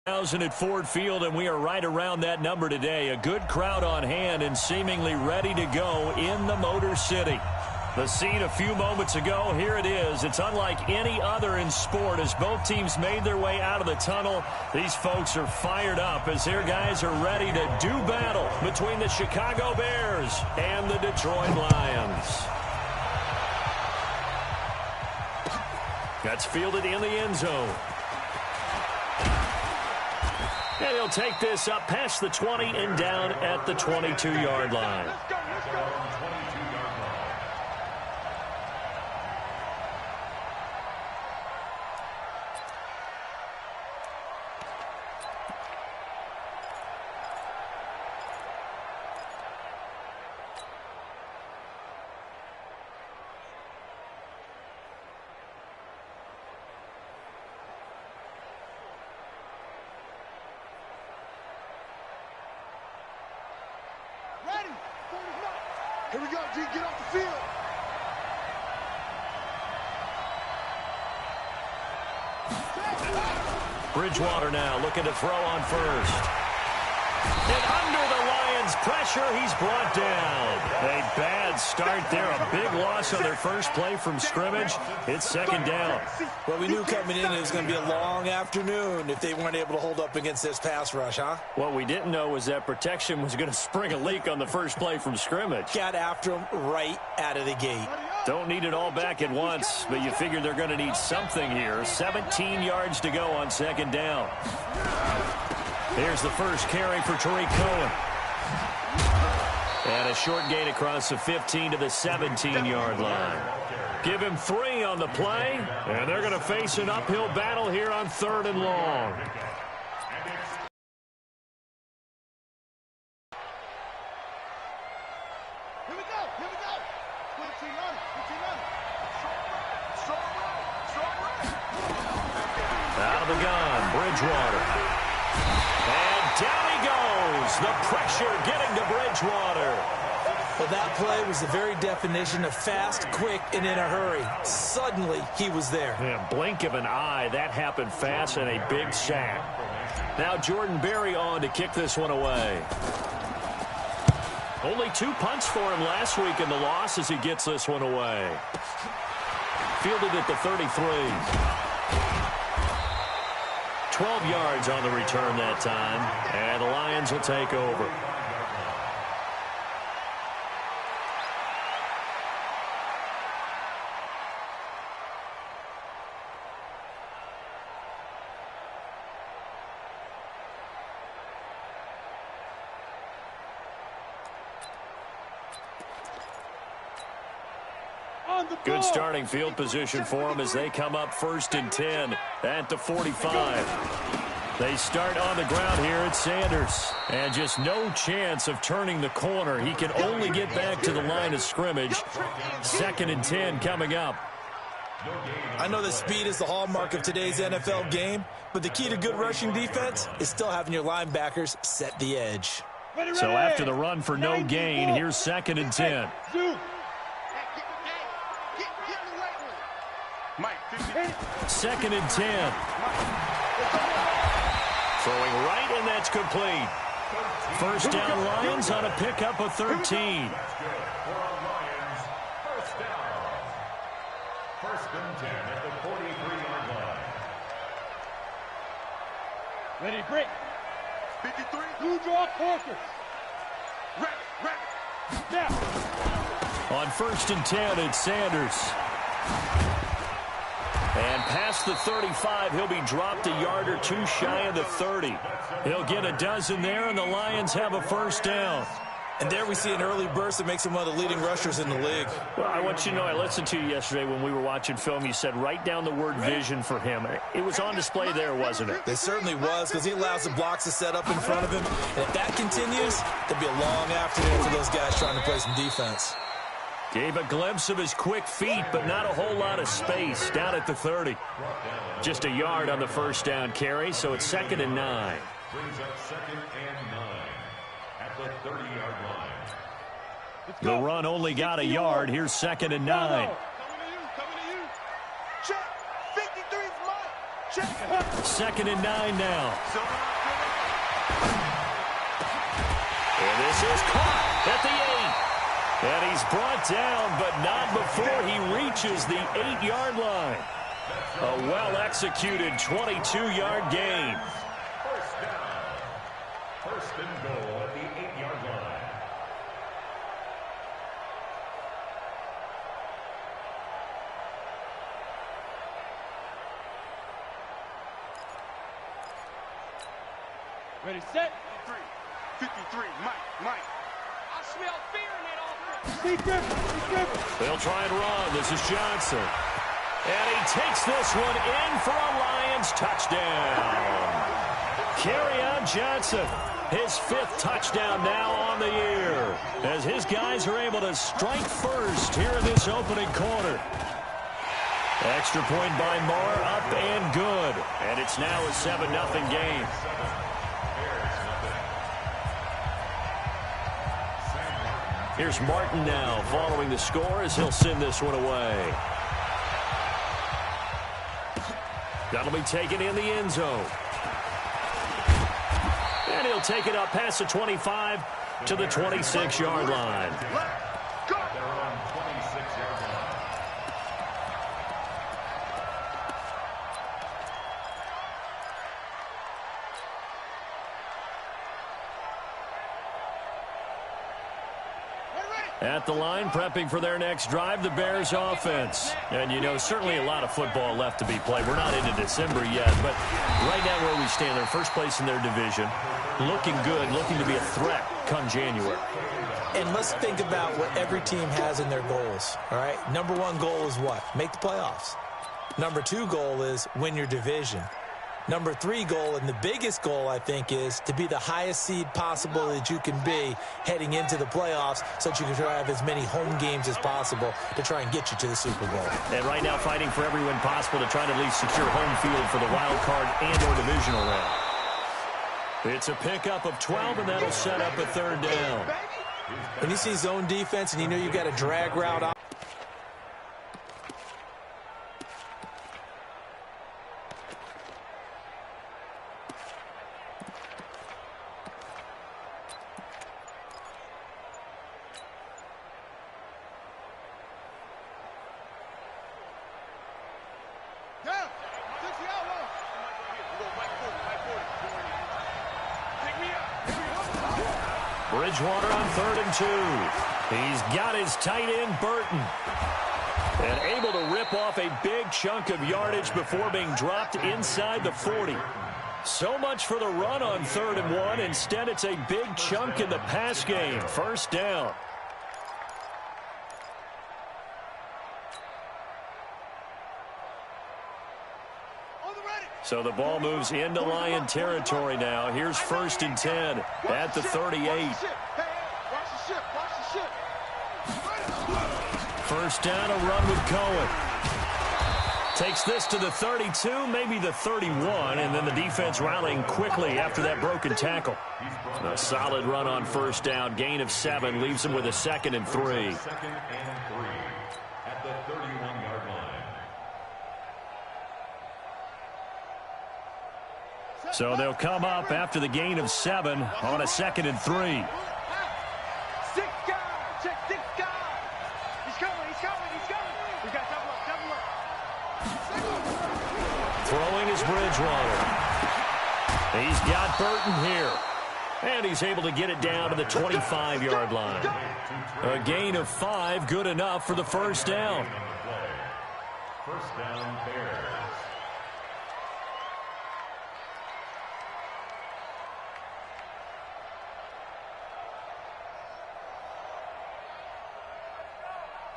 At Ford Field, and we are right around that number today. A good crowd on hand and seemingly ready to go in the Motor City. The scene a few moments ago, here it is. It's unlike any other in sport as both teams made their way out of the tunnel. These folks are fired up as their guys are ready to do battle between the Chicago Bears and the Detroit Lions. That's fielded in the end zone. And he'll take this up past the 20 and down at the 22-yard line. Let's go. Here we go, G. Get off the field. Bridgewater now looking to throw on first. And under the Lions' pressure, he's brought down. A bad start there. A big loss on their first play from scrimmage. It's second down. Well, we knew coming in it was going to be a long afternoon if they weren't able to hold up against this pass rush, huh? What we didn't know was that protection was going to spring a leak on the first play from scrimmage. Got after him right out of the gate. Don't need it all back at once, but you figure they're going to need something here. 17 yards to go on second down. Here's the first carry for Tariq Cohen. And a short gain across the 15 to the 17-yard line. Give him 3 on the play, and they're going to face an uphill battle here on 3rd and long. Here we go. Put a team on it. Out of the gun, Bridgewater. And down he goes. The pressure getting to Bridgewater. Well, that play was the very definition of fast, quick, and in a hurry. Suddenly, he was there. Yeah, blink of an eye. That happened fast and a big sack. Now Jordan Berry on to kick this one away. Only 2 punts for him last week in the loss as he gets this one away. Fielded at the 33. 12 yards on the return that time, and the Lions will take over. Good starting field position for them as they come up 1st and 10 at the 45. They start on the ground here at Sanders. And just no chance of turning the corner. He can only get back to the line of scrimmage. 2nd and 10 coming up. I know that speed is the hallmark of today's NFL game, but the key to good rushing defense is still having your linebackers set the edge. So after the run for no gain, here's 2nd and 10. 2nd and 10. Throwing right, and that's complete. First down, Lions on a pickup of 13. First and 10 at the 43-yard line. Ready, break. 53. Blue draw quarters. Ready. Now. On 1st and 10, it's Sanders. And past the 35, he'll be dropped a yard or 2 shy of the 30. He'll get a dozen there, and the Lions have a first down. And there we see an early burst that makes him one of the leading rushers in the league. Well, I want you to know, I listened to you yesterday when we were watching film. You said write down the word vision for him. It was on display there, wasn't it? It certainly was, because he allows the blocks to set up in front of him. And if that continues, it'll be a long afternoon for those guys trying to play some defense. Gave a glimpse of his quick feet, but not a whole lot of space down at the 30. Just a yard on the first down carry, so it's 2nd and 9. Brings up 2nd and 9 at the 30-yard line. The run only got a yard. Here's 2nd and 9. Coming to you. Check. 53's mine. 2nd and 9 now. And this is caught at the 8. And he's brought down, but not before he reaches the 8-yard line. A well-executed 22-yard gain. First down. First and goal at the 8-yard line. Ready, set. 53, Mike. I smell fear in that offense. They'll try and run. This is Johnson. And he takes this one in for a Lions touchdown. Kerryon Johnson, his 5th touchdown now on the year, as his guys are able to strike first here in this opening quarter. Extra point by Marr, up and good. And it's now a 7-0 game. Here's Martin now following the score as he'll send this one away. That'll be taken in the end zone. And he'll take it up past the 25 to the 26-yard line. At the line, prepping for their next drive, the Bears offense. And, you know, certainly a lot of football left to be played. We're not into December yet, but right now where we stand, they're first place in their division. Looking good, looking to be a threat come January. And let's think about what every team has in their goals, all right? Number 1 goal is what? Make the playoffs. Number 2 goal is win your division. Number 3 goal, and the biggest goal, I think, is to be the highest seed possible that you can be heading into the playoffs so that you can try to have as many home games as possible to try and get you to the Super Bowl. And right now fighting for every win possible to try to at least secure home field for the wild card and or divisional round. It's a pickup of 12, and that'll set up a 3rd down. When you see zone defense and you know you've got a drag route out, Bridgewater on 3rd and 2. He's got his tight end, Burton. And able to rip off a big chunk of yardage before being dropped inside the 40. So much for the run on 3rd and 1. Instead, it's a big chunk in the pass game. First down. So the ball moves into Lion territory now. Here's 1st and 10 at the 38. First down, a run with Cohen. Takes this to the 32, maybe the 31, and then the defense rallying quickly after that broken tackle. A solid run on first down, gain of 7, leaves him with a 2nd and 3. 2nd and 3 at the 31-yard line. So they'll come up after the gain of 7 on a 2nd and 3. Throwing is Bridgewater. He's got Burton here. And he's able to get it down to the 25-yard line. A gain of 5, good enough for the first down. First down, Bears.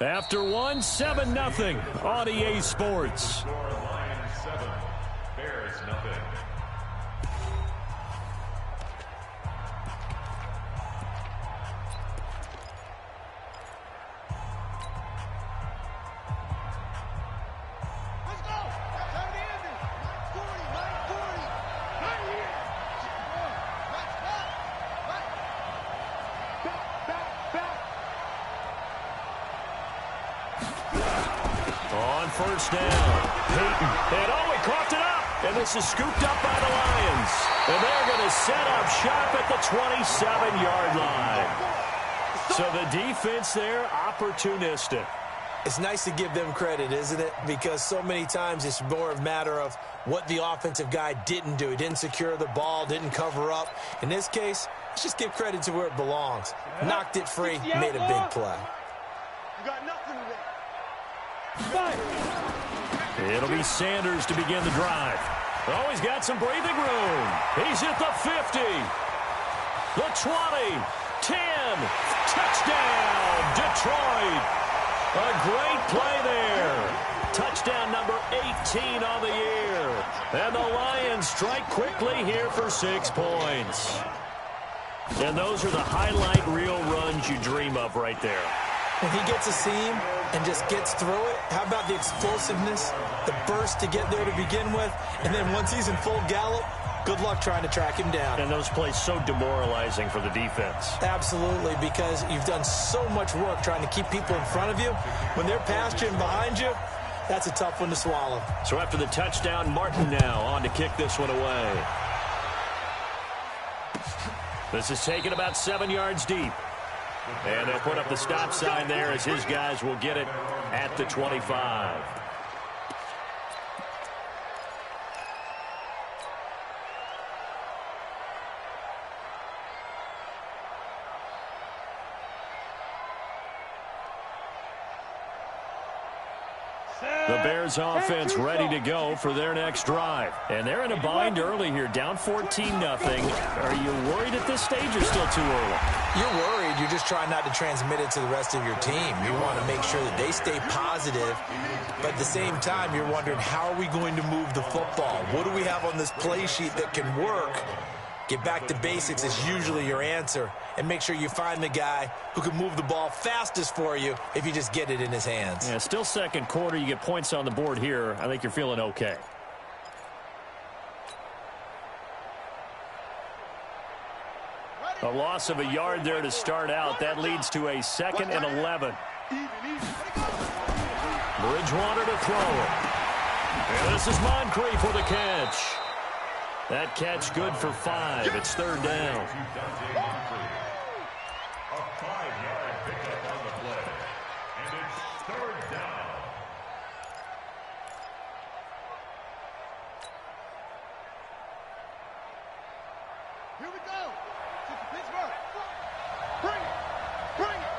After 1, 7-0 on EA Sports. Lions 7, Bears nothing. On first down, Peyton. And oh, he coughed it up. And this is scooped up by the Lions. And they're going to set up shop at the 27-yard line. So the defense there, opportunistic. It's nice to give them credit, isn't it? Because so many times it's more a matter of what the offensive guy didn't do. He didn't secure the ball, didn't cover up. In this case, let's just give credit to where it belongs. Knocked it free, made a big play. You got nothing today. It'll be Sanders to begin the drive. Oh, he's got some breathing room. He's at the 50, the 20, 10, touchdown, Detroit. A great play there. Touchdown number 18 on the year. And the Lions strike quickly here for 6 points. And those are the highlight reel runs you dream of right there. When he gets a seam and just gets through it, how about the explosiveness, the burst to get there to begin with, and then once he's in full gallop, good luck trying to track him down. And those plays so demoralizing for the defense. Absolutely, because you've done so much work trying to keep people in front of you. When they're past you and behind you, that's a tough one to swallow. So after the touchdown, Martin now on to kick this one away. This is taken about 7 yards deep. And they'll put up the stop sign there as his guys will get it at the 25. The Bears offense ready to go for their next drive. And they're in a bind early here, down 14-0. Are you worried at this stage or still too early? You're worried. You're just trying not to transmit it to the rest of your team. You want to make sure that they stay positive. But at the same time, you're wondering, how are we going to move the football? What do we have on this play sheet that can work? Get back to basics is usually your answer. And make sure you find the guy who can move the ball fastest for you if you just get it in his hands. Yeah, still second quarter. You get points on the board here. I think you're feeling okay. A loss of a yard there to start out. That leads to a 2nd and 11. Bridgewater to throw it. And this is Moncrief for the catch. That catch good for 5. It's 3rd down. A 5-yard pickup on the play. And it's 3rd down. Here we go. To Pittsburgh. Bring it. Bring it.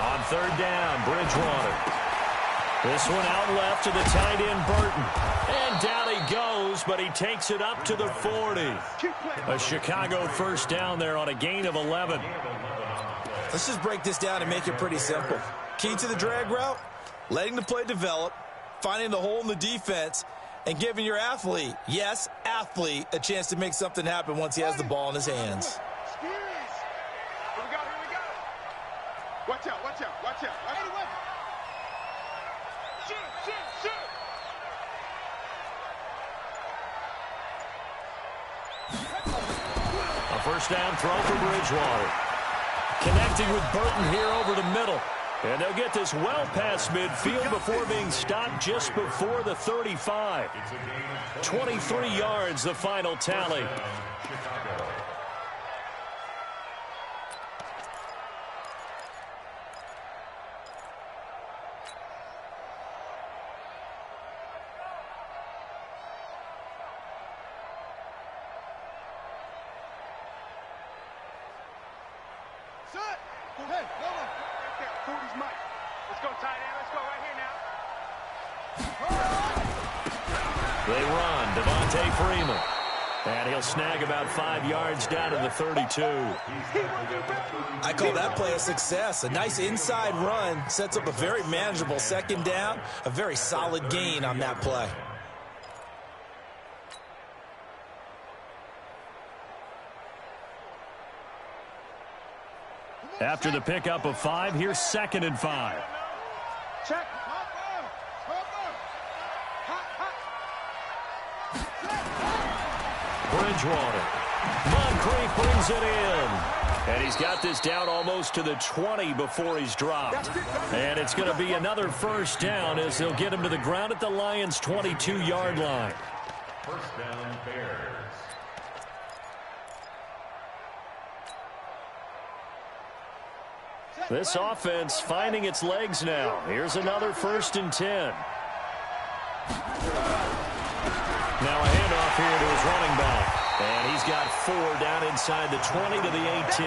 On 3rd down, Bridgewater. This one out left to the tight end, Burton. And down he goes, but he takes it up to the 40. A Chicago first down there on a gain of 11. Let's just break this down and make it pretty simple. Key to the drag route, letting the play develop, finding the hole in the defense, and giving your athlete, yes, athlete, a chance to make something happen once he has the ball in his hands. Here we go. Here we go. Watch out. Watch out. Watch out. Shoot. A first down throw for Bridgewater. Connecting with Burton here over the middle. And they'll get this well past midfield before being stopped just before the 35. 23 yards, the final tally. Hey, no one. Right there. Cody's Mike. Let's go, tight end. Let's go right here now. They run. Devontae Freeman. And he'll snag about 5 yards down to the 32. I call that play a success. A nice inside run sets up a very manageable 2nd down. A very solid gain on that play. After the pickup of 5, here's 2nd and 5. Check. Bridgewater. Moncrief brings it in. And he's got this down almost to the 20 before he's dropped. And it's going to be another first down as they'll get him to the ground at the Lions' 22-yard line. First down, Bears. This offense finding its legs now. Here's another 1st and 10. Now a handoff here to his running back. And he's got 4 down inside the 20 to the 18.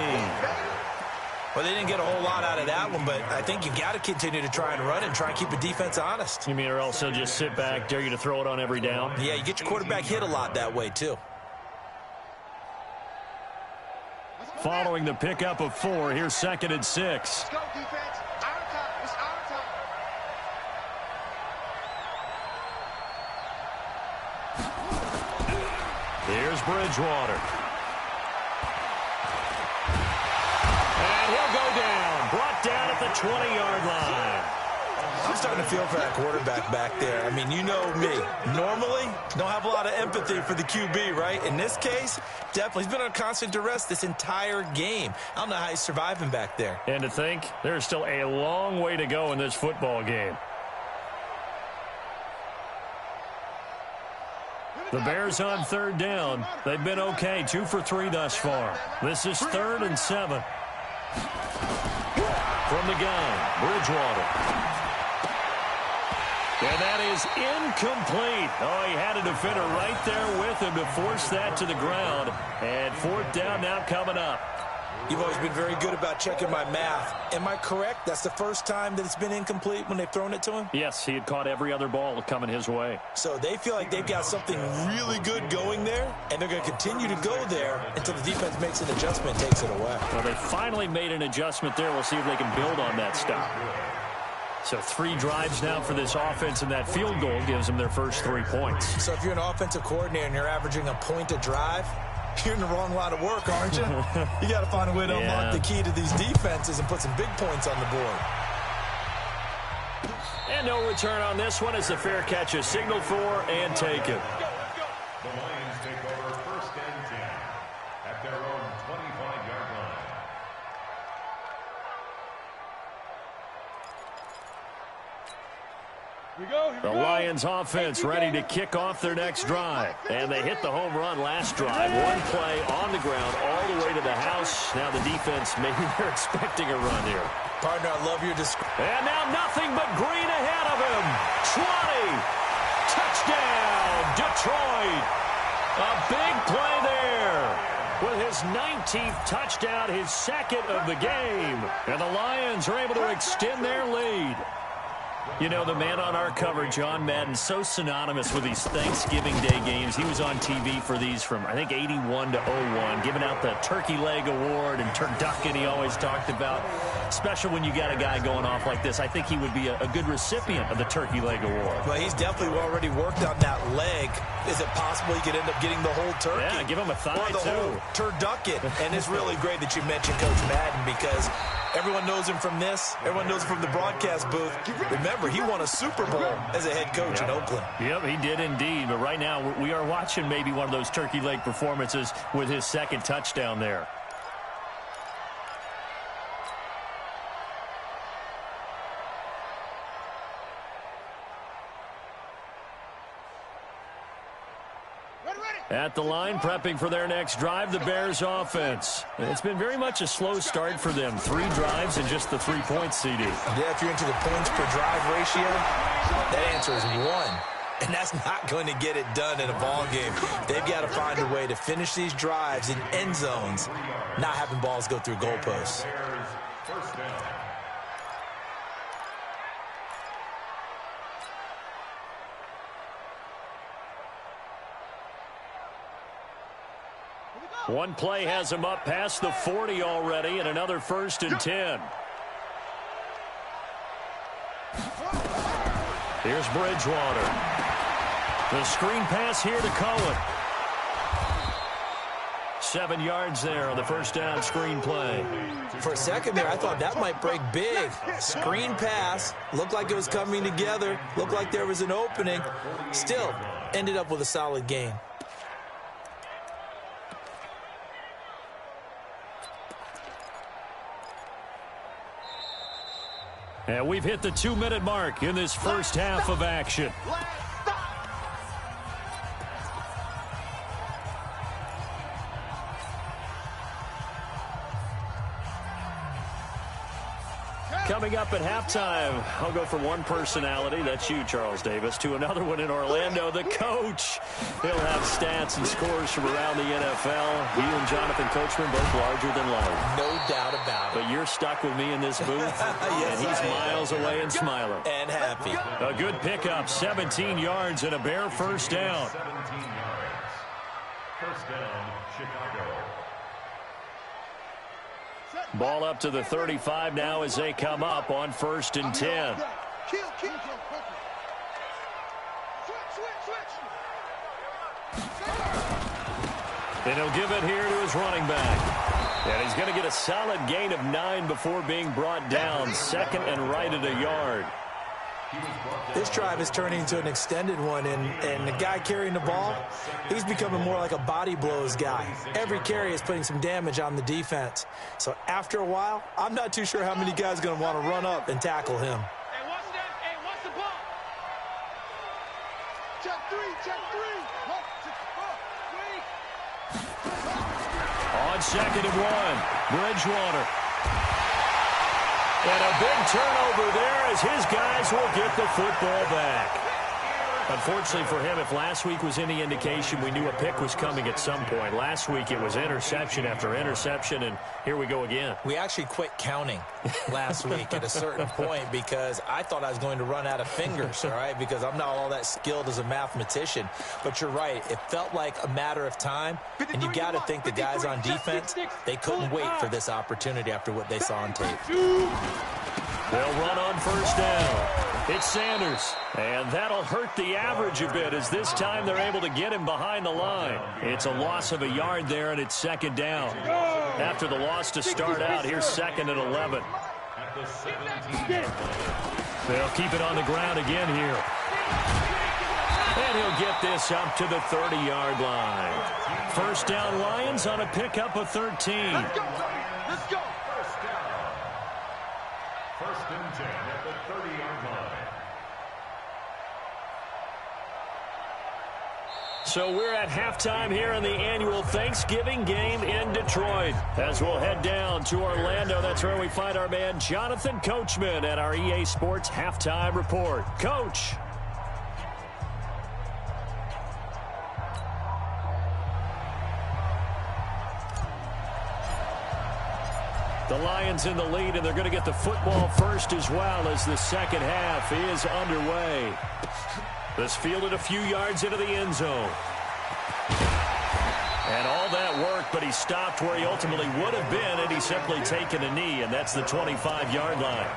Well, they didn't get a whole lot out of that one, but I think you've got to continue to try and run and try and keep the defense honest. You mean or else they'll just sit back, dare you to throw it on every down? Yeah, you get your quarterback hit a lot that way, too. Following the pickup of 4, here's 2nd and 6. Let's go, defense. Our time. It's our time. Here's Bridgewater. And he'll go down. Brought down at the 20-yard line. I'm starting to feel for that quarterback back there. I mean, you know me. Normally, don't have a lot of empathy for the QB, right? In this case, definitely. He's been on constant duress this entire game. I don't know how he's surviving back there. And to think, there's still a long way to go in this football game. The Bears on 3rd down. They've been okay, 2 for 3 thus far. This is 3rd and 7. From the gun, Bridgewater. And that is incomplete. Oh, he had a defender right there with him to force that to the ground. And 4th down now coming up. You've always been very good about checking my math. Am I correct? That's the first time that it's been incomplete when they've thrown it to him? Yes, he had caught every other ball coming his way. So they feel like they've got something really good going there, and they're going to continue to go there until the defense makes an adjustment and takes it away. Well, they finally made an adjustment there. We'll see if they can build on that stop. So 3 drives now for this offense, and that field goal gives them their first 3 points. So if you're an offensive coordinator and you're averaging a point a drive, you're in the wrong line of work, aren't you? You got to find a way to unlock the key to these defenses and put some big points on the board. And no return on this one as the fair catch is signaled for and taken. The Lions take over 1st and 10 at their own 25-yard line. The Lions offense ready to kick off their next drive. And they hit the home run last drive. 1 play on the ground all the way to the house. Now the defense, maybe they're expecting a run here. Partner, I love your description. And now nothing but green ahead of him. 20. Touchdown, Detroit. A big play there. With his 19th touchdown, his 2nd of the game. And the Lions are able to extend their lead. You know, the man on our cover, John Madden, so synonymous with these Thanksgiving Day games. He was on TV for these from, I think, 81 to 01, giving out the Turkey Leg Award and turducken he always talked about. Special when you got a guy going off like this. I think he would be a good recipient of the Turkey Leg Award. Well, he's definitely already worked on that leg. Is it possible he could end up getting the whole turkey? Yeah, give him a thigh, or the too. whole turducken. And it's really great that you mentioned Coach Madden because everyone knows him from this. Everyone knows him from the broadcast booth. Remember, he won a Super Bowl as a head coach in Oakland. Yep, he did indeed. But right now, we are watching maybe one of those turkey leg performances with his 2nd touchdown there. At the line, prepping for their next drive, the Bears offense. It's been very much a slow start for them. 3 drives and just the 3 points, CD. Yeah, if you're into the points per drive ratio, that answer is 1. And that's not going to get it done in a ball game. They've got to find a way to finish these drives in end zones, not having balls go through goalposts. First down. One play has him up past the 40 already, and another 1st and 10. Here's Bridgewater. The screen pass here to Cohen. 7 yards there on the 1st down screen play. For a second there, I thought that might break big. Screen pass. Looked like it was coming together. Looked like there was an opening. Still, ended up with a solid gain. And we've hit the 2-minute mark in this first half of action. Coming up at halftime, I'll go from one personality, that's you, Charles Davis, to another one in Orlando, the coach. He'll have stats and scores from around the NFL. You and Jonathan Coachman both larger than life. No doubt about it. But you're stuck with me in this booth, yes, and he's miles away and smiling. And happy. A good pickup, 17 yards and a Bear first down. 17 yards. First down, Chicago. Ball up to the 35 now as they come up on 1st and 10. And he'll give it here to his running back. And he's going to get a solid gain of 9 before being brought down. Second and right at a yard. This drive is turning into an extended one, and the guy carrying the ball, he's becoming more like a body blows guy. Every carry is putting some damage on the defense. So after a while, I'm not too sure how many guys are going to want to run up and tackle him. Hey, what's the ball? Check three. On 2nd and 1, Bridgewater. And a big turnover there as his guys will get the football back. Unfortunately for him, if last week was any indication, we knew a pick was coming at some point. Last week it was interception after interception, and here we go again. We actually quit counting last week at a certain point because I thought I was going to run out of fingers, all right, because I'm not all that skilled as a mathematician. But you're right. It felt like a matter of time, and you got to think the guys on defense, they couldn't wait for this opportunity after what they saw on tape. They'll run on 1st down. It's Sanders, and that'll hurt the average a bit as this time they're able to get him behind the line. It's a loss of a yard there, and it's 2nd down. After the loss to start out, here's 2nd and 11. They'll keep it on the ground again here. And he'll get this up to the 30-yard line. 1st down Lions on a pickup of 13. Let's go. First and 10 at the 30-yard line. So we're at halftime here in the annual Thanksgiving game in Detroit. As we'll head down to Orlando, that's where we find our man Jonathan Coachman at our EA Sports Halftime Report. Coach. The Lions in the lead, and they're going to get the football first as well as the second half is underway. This fielded a few yards into the end zone. And all that work, but he stopped where he ultimately would have been, and he's simply taken a knee, and that's the 25-yard line.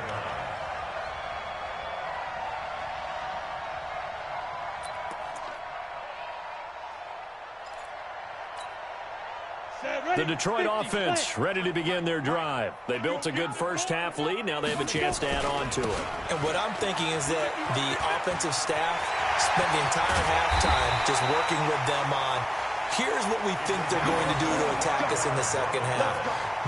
The Detroit offense ready to begin their drive. They built a good first half lead. Now they have a chance to add on to it. And what I'm thinking is that the offensive staff spent the entire halftime just working with them on, here's what we think they're going to do to attack us in the second half.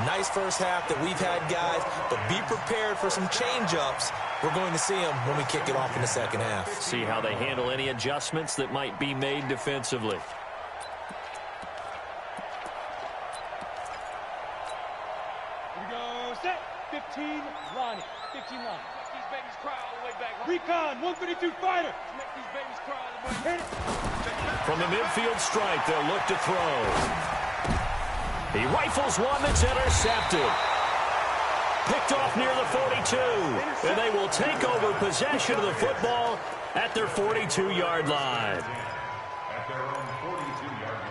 Nice first half that we've had, guys, but be prepared for some change-ups. We're going to see them when we kick it off in the second half. See how they handle any adjustments that might be made defensively. Here we go. Set. 15 line. 15 line. Make these babies cry all the way back. Recon. 132 fighter. Make these babies cry all the way back. Hit it. From the midfield stripe, they'll look to throw. He rifles one that's intercepted. Picked off near the 42. And they will take over possession of the football at their 42-yard line. At their own 42-yard line.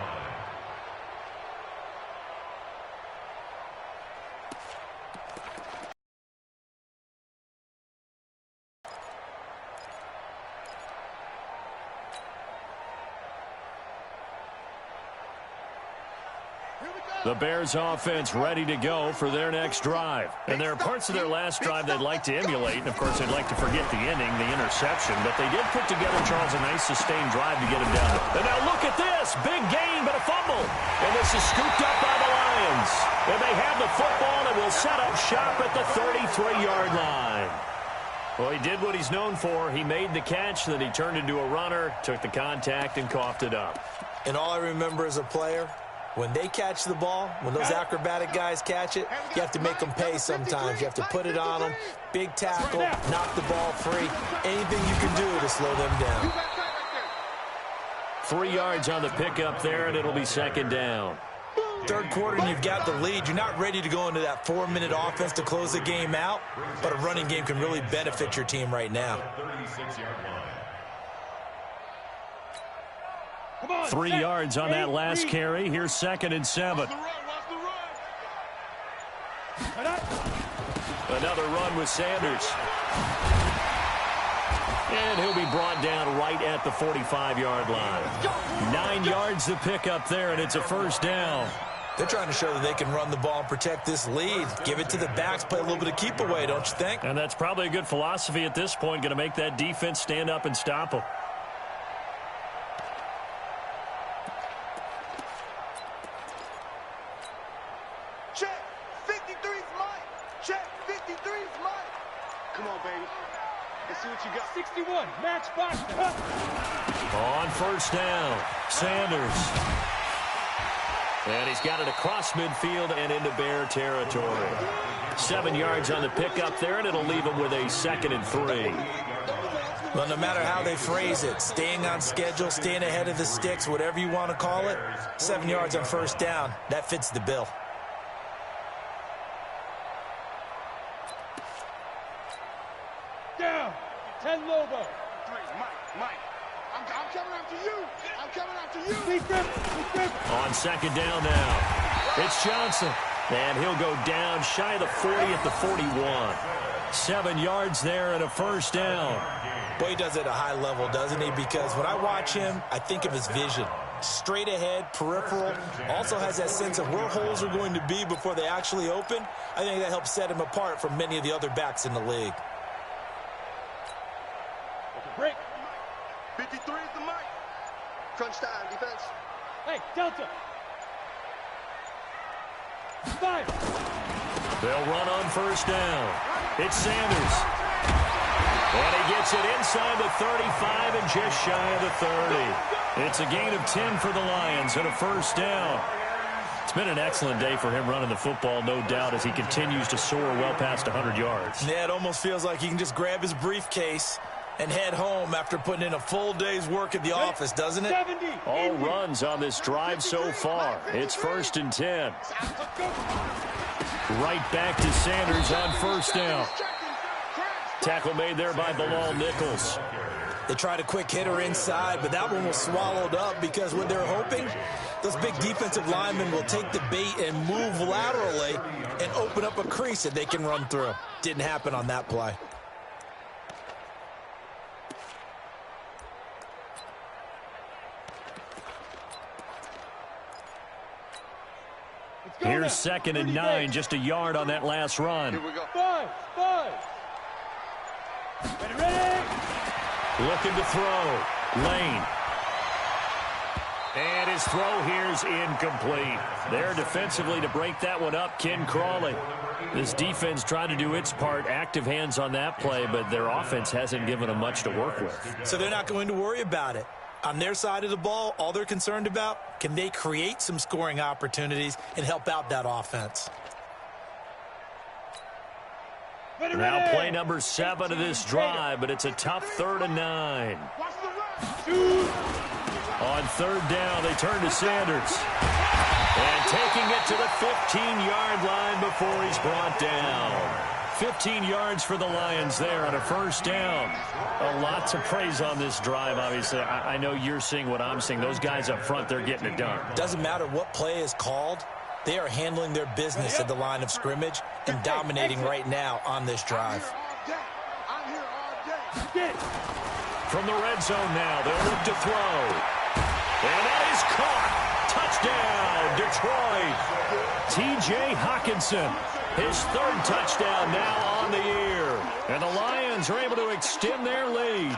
The Bears offense ready to go for their next drive. And there are parts of their last drive they'd like to emulate. And, of course, they'd like to forget the ending, the interception. But they did put together, Charles, a nice sustained drive to get him down. And now look at this. Big gain, but a fumble. And this is scooped up by the Lions. And they have the football and will set up shop at the 33-yard line. Well, he did what he's known for. He made the catch, then he turned into a runner, took the contact, and coughed it up. And all I remember as a player, when they catch the ball, when those acrobatic guys catch it, you have to make them pay sometimes. You have to put it on them, big tackle, knock the ball free. Anything you can do to slow them down. 3 yards on the pickup there, and it'll be second down. Third quarter and you've got the lead. You're not ready to go into that 4-minute offense to close the game out, but a running game can really benefit your team right now. 3 yards on that last carry. Here's 2nd and 7. Another run with Sanders. And he'll be brought down right at the 45-yard line. 9 yards to pick up there, and it's a first down. They're trying to show that they can run the ball and protect this lead. Give it to the backs, play a little bit of keep away, don't you think? And that's probably a good philosophy at this point, going to make that defense stand up and stop them. Check, 53's mine. Check, 53's mine. Come on, baby. Let's see what you got. 61, match box. On first down, Sanders. And he's got it across midfield and into Bear territory. 7 yards on the pickup there, and it'll leave him with a 2nd and 3. Well, no matter how they phrase it, staying on schedule, staying ahead of the sticks, whatever you want to call it, 7 yards on first down, that fits the bill. Down, 10 Lobo. Mike. I'm coming after you. I'm coming after you. Big grip. On second down now, it's Johnson. And he'll go down shy of the 40 at the 41. 7 yards there and a first down. Boy, he does it at a high level, doesn't he? Because when I watch him, I think of his vision. Straight ahead, peripheral, also has that sense of where holes are going to be before they actually open. I think that helps set him apart from many of the other backs in the league. Break. 53 is the mic. Crunch time, defense. Hey, Delta. 5. They'll run on first down. It's Sanders. And he gets it inside the 35 and just shy of the 30. It's a gain of 10 for the Lions and a first down. It's been an excellent day for him running the football, no doubt, as he continues to soar well past 100 yards. Yeah, it almost feels like he can just grab his briefcase and head home after putting in a full day's work at the office, doesn't it? 70. All runs on this drive so far. It's 1st and 10. Right back to Sanders on first down. Tackle made there by Bilal Nichols. They tried a quick hitter inside, but that one was swallowed up because what they're hoping, those big defensive linemen will take the bait and move laterally and open up a crease that they can run through. Didn't happen on that play. Here's 2nd and 9, just a yard on that last run. Here we go. 5. Ready. Looking to throw. Lane. And his throw here's incomplete. There defensively to break that one up, Ken Crawley. This defense tried to do its part, active hands on that play, but their offense hasn't given them much to work with. So they're not going to worry about it. On their side of the ball, all they're concerned about, can they create some scoring opportunities and help out that offense? Now play number 7 of this drive, but it's a tough 3rd and 9. On 3rd down, they turn to Sanders. And taking it to the 15-yard line before he's brought down. 15 yards for the Lions there on a first down. A lot to praise on this drive, obviously. I know you're seeing what I'm seeing. Those guys up front, they're getting it done. Doesn't matter what play is called. They are handling their business at the line of scrimmage and dominating right now on this drive. I'm here all day. From the red zone now, they'll look to throw. And that is caught. Touchdown, Detroit. T.J. Hawkinson, his 3rd touchdown now on the year. And the Lions are able to extend their lead.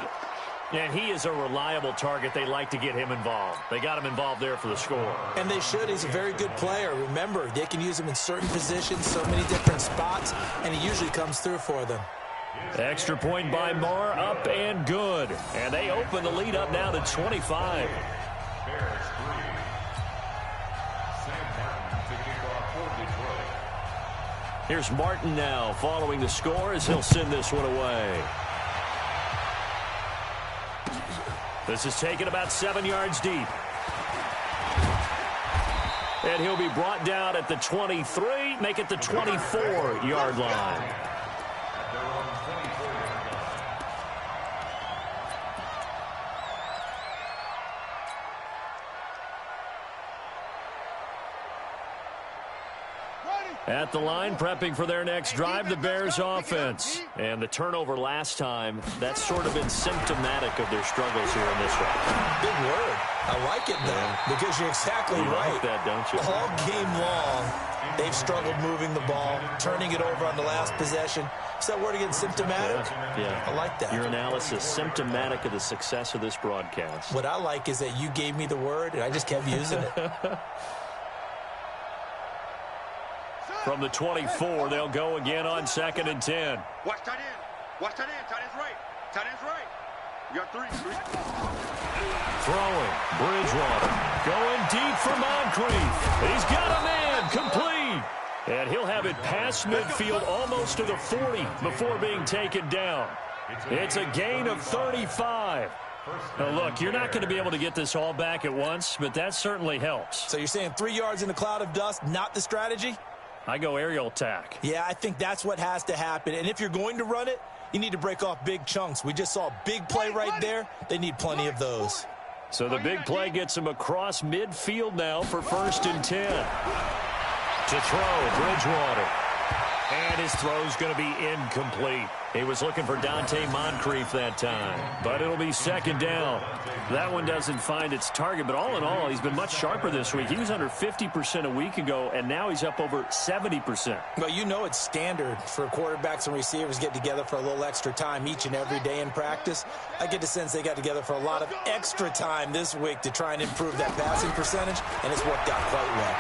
And he is a reliable target. They like to get him involved. They got him involved there for the score. And they should. He's a very good player. Remember, they can use him in certain positions, so many different spots, and he usually comes through for them. Extra point by Marr, up and good. And they open the lead up now to 25. Here's Martin now following the score as he'll send this one away. This is taken about 7 yards deep. And he'll be brought down at the 23, make it the 24-yard line. At the line, prepping for their next drive, the Bears offense. And the turnover last time, that's sort of been symptomatic of their struggles here in this one. Big word. I like it, though, because you're exactly right. Like that, don't you? All game long, they've struggled moving the ball, turning it over on the last possession. Is that word again, symptomatic? Yeah. I like that. Your analysis, symptomatic of the success of this broadcast. What I like is that you gave me the word, and I just kept using it. From the 24, they'll go again on 2nd and 10. Watch tight end. Watch tight end. Tight end's right. Tight end's right. You got three. Throwing. Bridgewater. Going deep for Moncrief. He's got a man. Complete. And he'll have it past midfield almost to the 40 before being taken down. It's a gain of 35. Now, look, you're not going to be able to get this all back at once, but that certainly helps. So you're saying 3 yards in a cloud of dust, not the strategy? I go aerial attack. Yeah, I think that's what has to happen. And if you're going to run it, you need to break off big chunks. We just saw a big play right there. They need plenty of those. So the big play gets him across midfield now for 1st and 10. To throw, Bridgewater. And his throw's going to be incomplete. He was looking for Dante Moncrief that time. But it'll be 2nd down. That one doesn't find its target. But all in all, he's been much sharper this week. He was under 50% a week ago, and now he's up over 70%. Well, you know it's standard for quarterbacks and receivers get together for a little extra time each and every day in practice. I get the sense they got together for a lot of extra time this week to try and improve that passing percentage, and it's worked out quite well.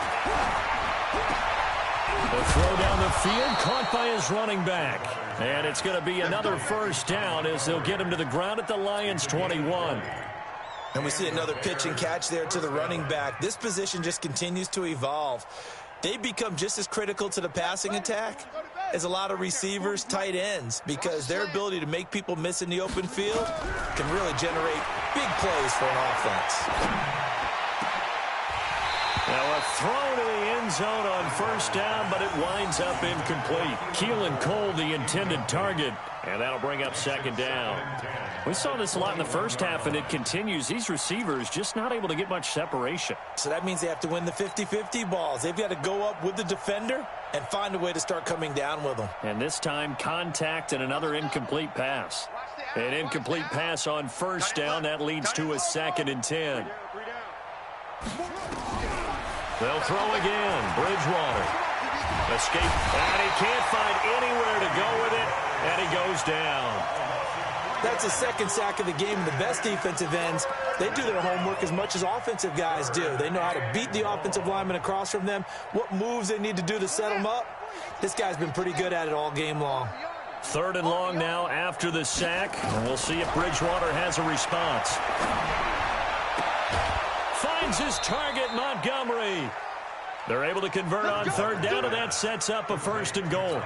The throw down the field, caught by his running back. And it's going to be another 1st down as they'll get him to the ground at the Lions' 21. And we see another pitch and catch there to the running back. This position just continues to evolve. They become just as critical to the passing attack as a lot of receivers, tight ends, because their ability to make people miss in the open field can really generate big plays for an offense. Now a throw to the end zone on 1st down, but it winds up incomplete. Keelan Cole, the intended target, and that'll bring up 2nd down. We saw this a lot in the first half, and it continues. These receivers just not able to get much separation. So that means they have to win the 50-50 balls. They've got to go up with the defender and find a way to start coming down with them. And this time, contact and another incomplete pass. An incomplete pass on 1st down. That leads to a 2nd and 10. They'll throw again. Bridgewater. Escape. And he can't find anywhere to go with it. And he goes down. That's a 2nd sack of the game. The best defensive ends, they do their homework as much as offensive guys do. They know how to beat the offensive lineman across from them, what moves they need to do to set them up. This guy's been pretty good at it all game long. 3rd and long now after the sack. And we'll see if Bridgewater has a response. Finds his target, Montgomery. They're able to convert on 3rd down, and that sets up a 1st and goal.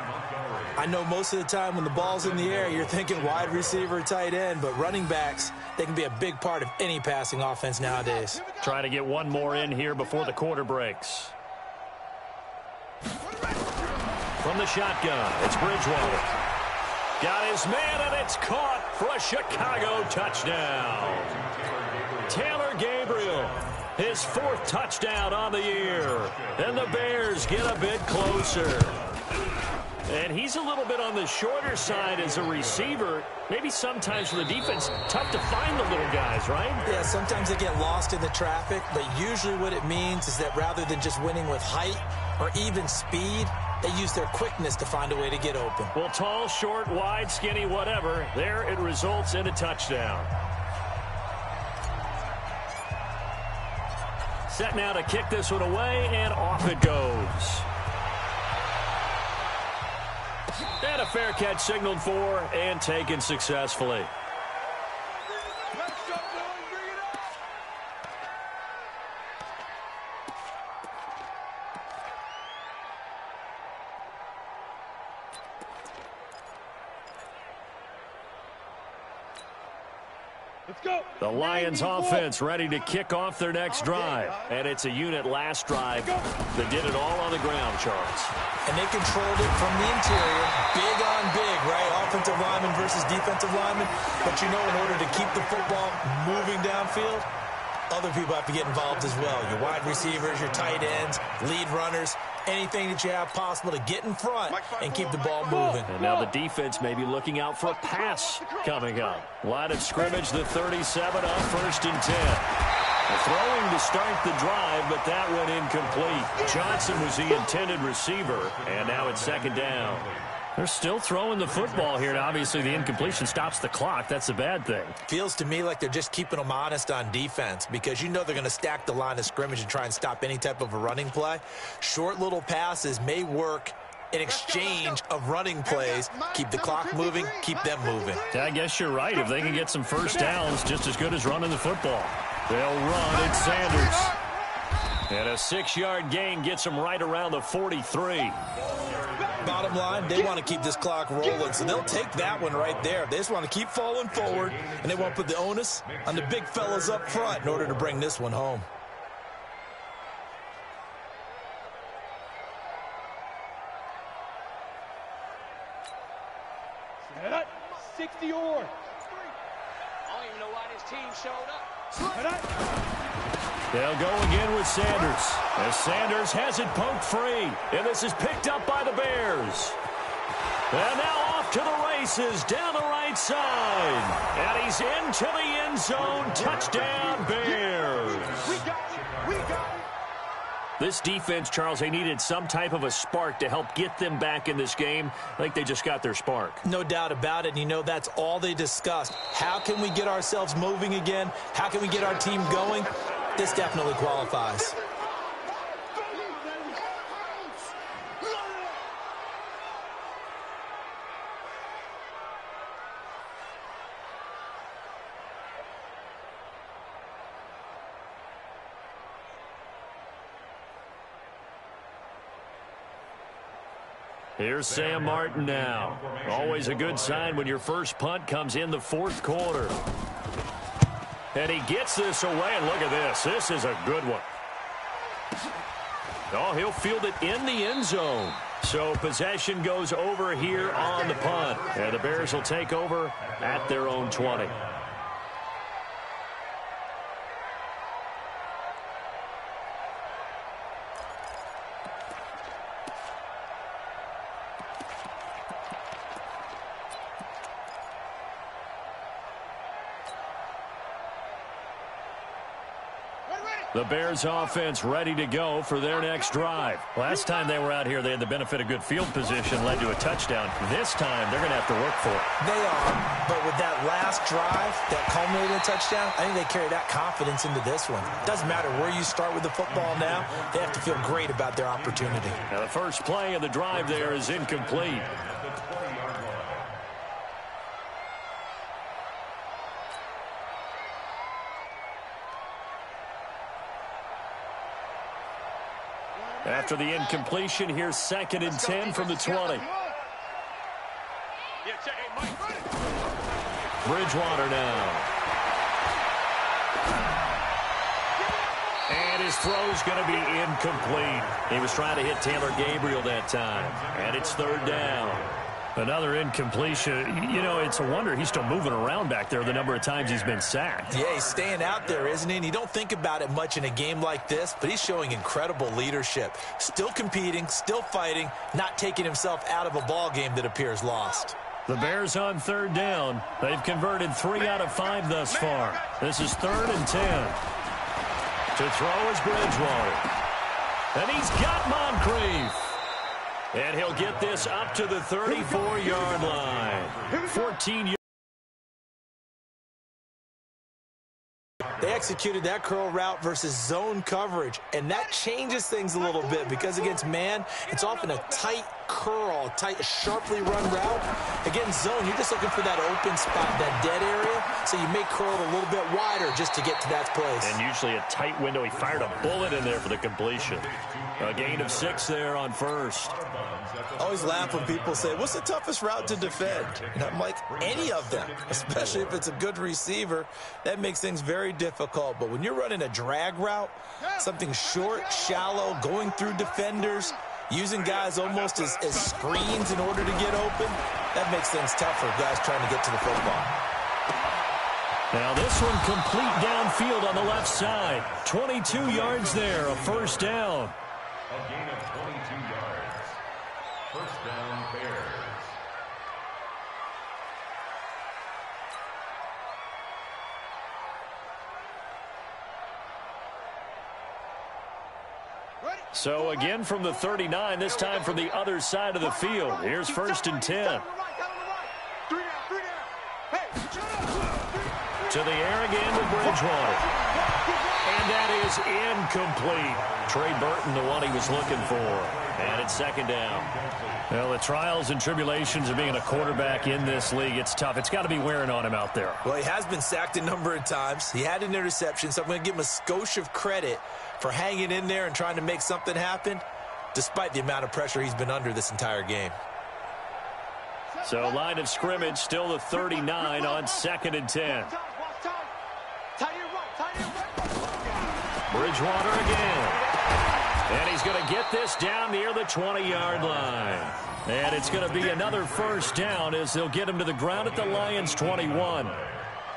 I know most of the time when the ball's in the air, you're thinking wide receiver, tight end, but running backs, they can be a big part of any passing offense nowadays. Try to get one more in here before the quarter breaks. From the shotgun, it's Bridgewater. Got his man, and it's caught for a Chicago touchdown. Taylor Gabriel, his 4th touchdown on the year. And the Bears get a bit closer. And he's a little bit on the shorter side as a receiver. Maybe sometimes for the defense, tough to find the little guys, right? Yeah, sometimes they get lost in the traffic, but usually what it means is that rather than just winning with height or even speed, they use their quickness to find a way to get open. Well, tall, short, wide, skinny, whatever, there it results in a touchdown. Set now to kick this one away, and off it goes. And And a fair catch signaled for and taken successfully. The Lions offense ready to kick off their next drive. And it's a unit last drive that did it all on the ground, Charles. And they controlled it from the interior. Big on big, right? Offensive lineman versus defensive lineman. But you know, in order to keep the football moving downfield, other people have to get involved as well. Your wide receivers, your tight ends, lead runners, anything that you have possible to get in front and keep the ball moving. And now the defense may be looking out for a pass coming up. Line of scrimmage, the 37 on 1st and 10. Throwing to start the drive, but that went incomplete. Johnson was the intended receiver, and now it's 2nd down. They're still throwing the football here, and obviously the incompletion stops the clock. That's a bad thing. Feels to me like they're just keeping them honest on defense because you know they're going to stack the line of scrimmage and try and stop any type of a running play. Short little passes may work in exchange of running plays. Keep the clock moving, keep them moving. I guess you're right. If they can get some first downs, just as good as running the football. They'll run. It's Sanders. And a 6-yard gain gets them right around the 43. Bottom line, they want to keep this clock rolling, so they'll take that one right there. They just want to keep falling forward, and they want to put the onus on the big fellas up front in order to bring this one home. Set up. 60 or. I don't even know why this team showed up. Set up. They'll go again with Sanders. As Sanders has it poked free. And this is picked up by the Bears. And now off to the races down the right side. And he's into the end zone. Touchdown, Bears. We got it. We got it. This defense, Charles, they needed some type of a spark to help get them back in this game. I think they just got their spark. No doubt about it. And you know, that's all they discussed. How can we get ourselves moving again? How can we get our team going? This definitely qualifies. Here's Sam Martin now. Always a good sign when your first punt comes in the 4th quarter. And he gets this away, and look at this. This is a good one. Oh, he'll field it in the end zone. So possession goes over here on the punt. And the Bears will take over at their own 20. The Bears offense ready to go for their next drive. Last time they were out here, they had the benefit of good field position, led to a touchdown. This time, they're going to have to work for it. They are, but with that last drive that culminated in a touchdown, I think they carry that confidence into this one. Doesn't matter where you start with the football now, they have to feel great about their opportunity. Now, the first play of the drive there is incomplete. After the incompletion, here's 2nd and 10 from the 20. Bridgewater now. And his throw's going to be incomplete. He was trying to hit Taylor Gabriel that time. And it's 3rd down. Another incompletion. You know, it's a wonder he's still moving around back there the number of times he's been sacked. Yeah, he's staying out there, isn't he? And you don't think about it much in a game like this, but he's showing incredible leadership. Still competing, still fighting, not taking himself out of a ball game that appears lost. The Bears on 3rd down. They've converted 3 out of 5 thus far. This is 3rd and 10. To throw is Bridgewater. And he's got Moncrief. And he'll get this up to the 34-yard line. 14 yards. They executed that curl route versus zone coverage, and that changes things a little bit because against man, it's often a tight, curl, tight, sharply run route. Again, zone, you're just looking for that open spot, that dead area, so you may curl it a little bit wider just to get to that place. And usually a tight window. He fired a bullet in there for the completion. A gain of 6 there on first. I always laugh when people say, what's the toughest route to defend? And I'm like, any of them, especially if it's a good receiver. That makes things very difficult. But when you're running a drag route, something short, shallow, going through defenders, using guys almost as screens in order to get open, that makes things tougher, guys trying to get to the football. Now this one complete downfield on the left side. 22 yards there, a first down. A gain of 22 yards. First down, Bears. So again from the 39, this time from the other side of the field. Here's first and 10. To the air again with Bridgewater. And that is incomplete. Trey Burton, the one he was looking for. And it's second down. Well, the trials and tribulations of being a quarterback in this league, it's tough. It's got to be wearing on him out there. Well, he has been sacked a number of times. He had an interception, so I'm going to give him a skosh of credit for hanging in there and trying to make something happen, despite the amount of pressure he's been under this entire game. So line of scrimmage, still the 39 on second and 10. Bridgewater again. And he's going to get this down near the 20-yard line. And it's going to be another first down as they'll get him to the ground at the Lions' 21.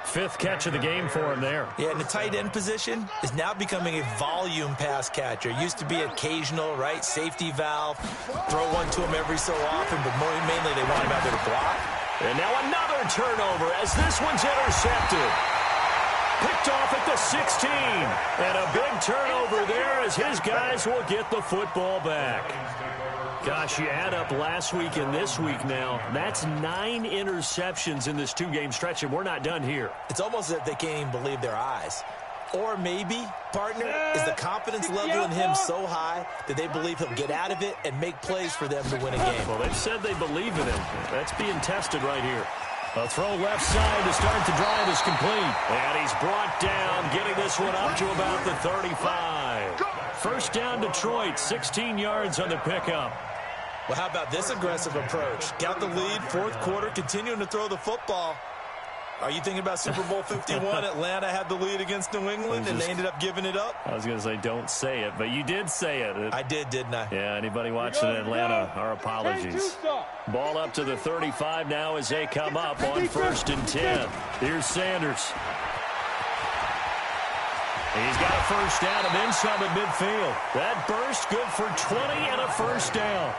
Fifth catch of the game for him there. Yeah, and the tight end position is now becoming a volume pass catcher. Used to be occasional, right, safety valve, throw one to him every so often, but mainly they want him out there to block. And now another turnover as this one's intercepted. Picked off at the 16. And a big turnover there as his guys will get the football back. Gosh, you add up last week and this week now. That's 9 interceptions in this 2-game stretch, and we're not done here. It's almost as if they can't even believe their eyes. Or maybe, partner, is the confidence level in him so high that they believe he'll get out of it and make plays for them to win a game. Well, they've said they believe in him. That's being tested right here. A throw left side to start the drive is complete. And he's brought down, getting this one up to about the 35. First down, Detroit, 16 yards on the pickup. Well, how about this aggressive approach? Got the lead, fourth quarter, continuing to throw the football. Are you thinking about Super Bowl 51? Atlanta had the lead against New England, and they ended up giving it up? I was going to say, don't say it, but you did say it. I did, didn't I? Yeah, anybody watching Atlanta, our apologies. Ball up to the 35 now as they come up on first and 10. Here's Sanders. He's got a first down and then some at midfield. That burst good for 20 and a first down.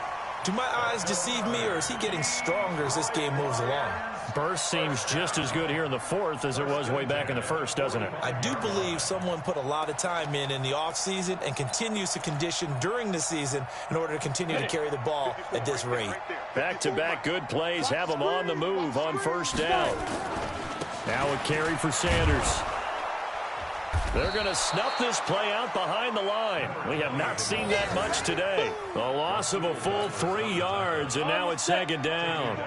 Do my eyes deceive me, or is he getting stronger as this game moves along? Burst seems just as good here in the fourth as it was way back in the first, doesn't it? I do believe someone put a lot of time in the offseason and continues to condition during the season in order to continue to carry the ball at this rate. Back-to-back good plays have them on the move on first down. Now a carry for Sanders. They're going to snuff this play out behind the line. We have not seen that much today. A loss of a full 3 yards, and now it's second down.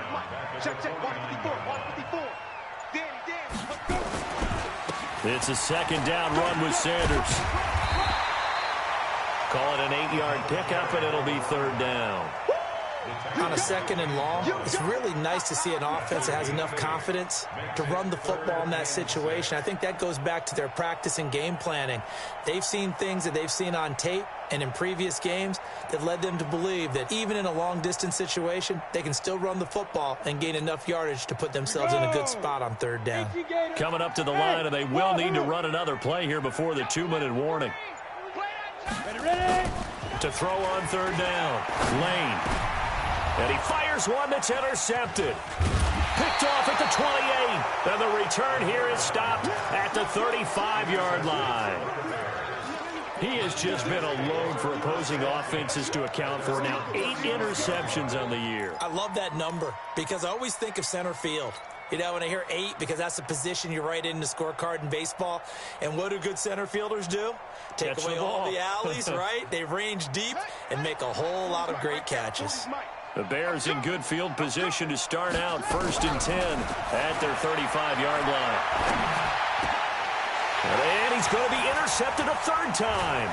It's a second down run with Sanders. Call it an 8-yard pickup, and it'll be third down. On a second and long, it's really nice to see an offense that has enough confidence to run the football in that situation. I think that goes back to their practice and game planning. They've seen things that they've seen on tape and in previous games that led them to believe that even in a long-distance situation, they can still run the football and gain enough yardage to put themselves in a good spot on third down. Coming up to the line, and they will need to run another play here before the 2-minute warning. To throw on third down, Lane. And he fires one that's intercepted. Picked off at the 28. And the return here is stopped at the 35-yard line. He has just been a load for opposing offenses to account for. Now 8 interceptions on the year. I love that number because I always think of center field. You know, when I hear 8, because that's the position you write in the scorecard in baseball. And what do good center fielders do? Take away all the alleys, right? They range deep and make a whole lot of great catches. The Bears in good field position to start out 1st and 10 at their 35-yard line. And he's going to be intercepted a 3rd time.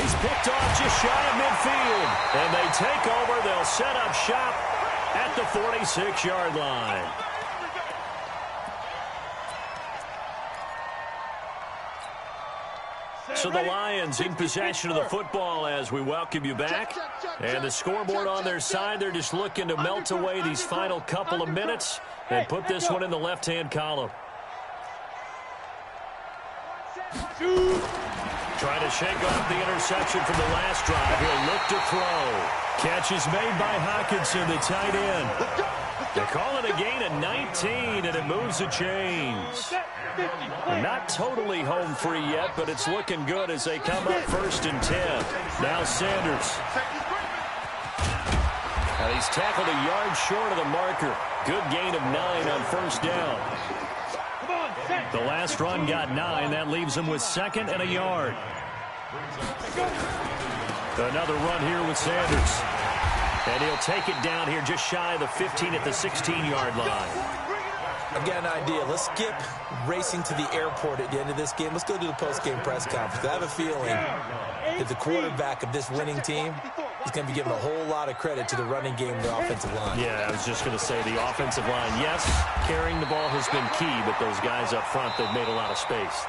He's picked off just shy of midfield. And they take over. They'll set up shop at the 46-yard line. So the Lions in possession of the football as we welcome you back. And the scoreboard on their side, they're just looking to melt away these final couple of minutes and put this one in the left-hand column. Trying to shake off the interception from the last drive. He'll look to throw. Catch is made by Hockenson, the tight end. They call it a gain of 19, and it moves the chains. Not totally home free yet, but it's looking good as they come up 1st and 10. Now Sanders. And he's tackled a yard short of the marker. Good gain of 9 on 1st down. The last run got 9. That leaves him with 2nd and a yard. Another run here with Sanders. And he'll take it down here just shy of the 15 at the 16-yard line. I've got an idea. Let's skip racing to the airport at the end of this game. Let's go to the post-game press conference. I have a feeling that the quarterback of this winning team is going to be giving a whole lot of credit to the running game of the offensive line. Yeah, I was just going to say the offensive line, yes, carrying the ball has been key, but those guys up front, they've made a lot of space.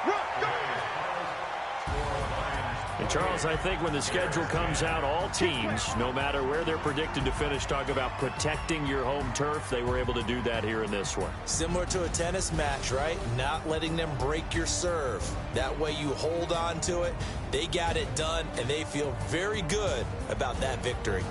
And Charles, I think when the schedule comes out, all teams, no matter where they're predicted to finish, talk about protecting your home turf. They were able to do that here in this one. Similar to a tennis match, right? Not letting them break your serve. That way you hold on to it. They got it done, and they feel very good about that victory.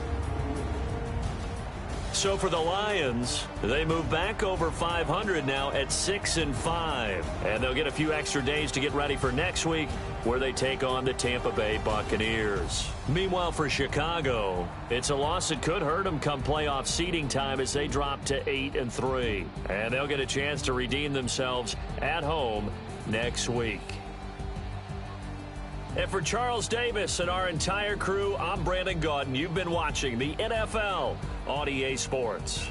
So for the Lions, they move back over 500 now at 6-5. And they'll get a few extra days to get ready for next week, where they take on the Tampa Bay Buccaneers. Meanwhile, for Chicago, it's a loss that could hurt them come playoff seeding time as they drop to 8-3. And they'll get a chance to redeem themselves at home next week. And for Charles Davis and our entire crew, I'm Brandon Gaudin. You've been watching the NFL on EA Sports.